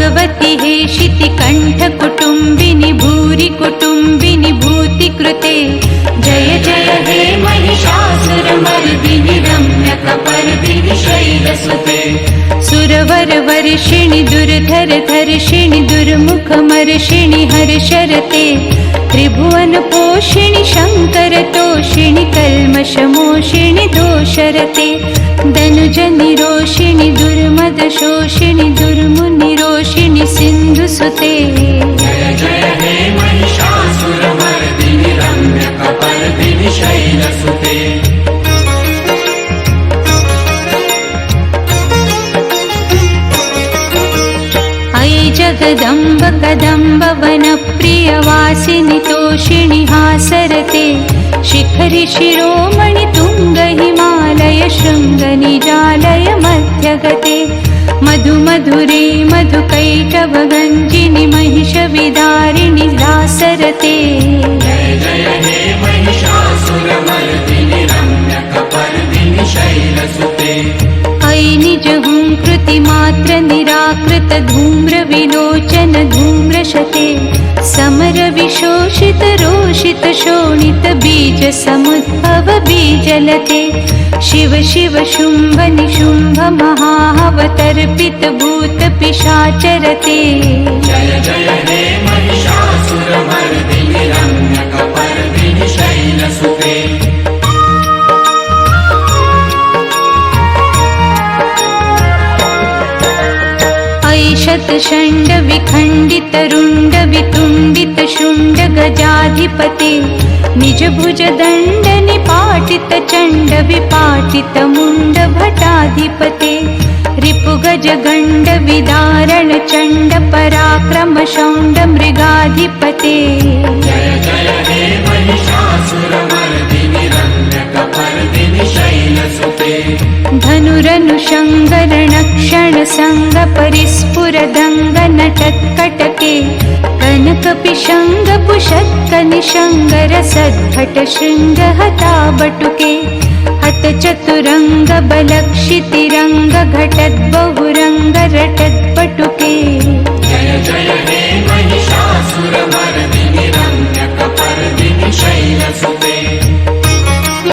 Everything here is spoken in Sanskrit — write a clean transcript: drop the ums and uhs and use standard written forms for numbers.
भगवति हेशिति कंठ कुटुंबिनि भूरि कुटुंबिनि भूति कृते जय जय हे महिषासुरमर्दिनि रम्यकपर्दिनि शैलसुते सुरवर वर्षिणि दुर्धर धर्षिणि दुर्मुखमर्षिणि हर्षरते त्रिभुवन पोषिणि शंकर तोषिणि कल्मषमोषिणि दोषरते धनुज निरोषिणि दुर्मद शोषिणि दुर्मुनिरोषिणि सिन्धुसुते जय जय हे महिषासुरमर्दिनि रम्यकपर्दिनि शैलसुते अयि जगदम्ब कदम्ब वनप्रियवासिनि तोषिणि हासरते शिखरि शिरोमणि तुंग हिमालय शृंग निजालय मध्यगते मधु मधुरे मधुकैटभ गंजिनि महिष विदारिणि दासरते जय जय हे महिषासुरमर्दिनि रम्यकपर्दिनि शैलसुते अयि निज हुंकृति मात्र निराकृत धूम्र विलोचन धूम्रशते समर विशोषित रोषित शोणित बीज समुद्भव बीजलते शिव शिव शुंभ निशुंभ महावतर्पित भूत पिशाचरते जय जय हे महिषासुरमर्दिनि रम्यकपर्दिनि शैलसुते शतषण्ड विखण्डित रुण्ड वितुण्डित शुण्ड गजाधिपते निज भुज दण्ड निपाटित चण्ड विपाटित मुण्ड भटाधिपते रिपु गज गण्ड विदारण चण्ड पराक्रम शौण्ड मृगाधिपते जय जय हे महिषासुरमर्दिनि रम्यकपर्दिनि शैलसुते धनुरनुषङ्गरणक्षण संग परिस्फुर दंग नटत्कटके कनक पिशंग पुषत्क निशंगर सद्भट शृंग हता बटुके हत चतुरंग बलक्षितिरंग घटत बहुरंग रटत पटुके जय जय हे महिषासुरमर्दिनि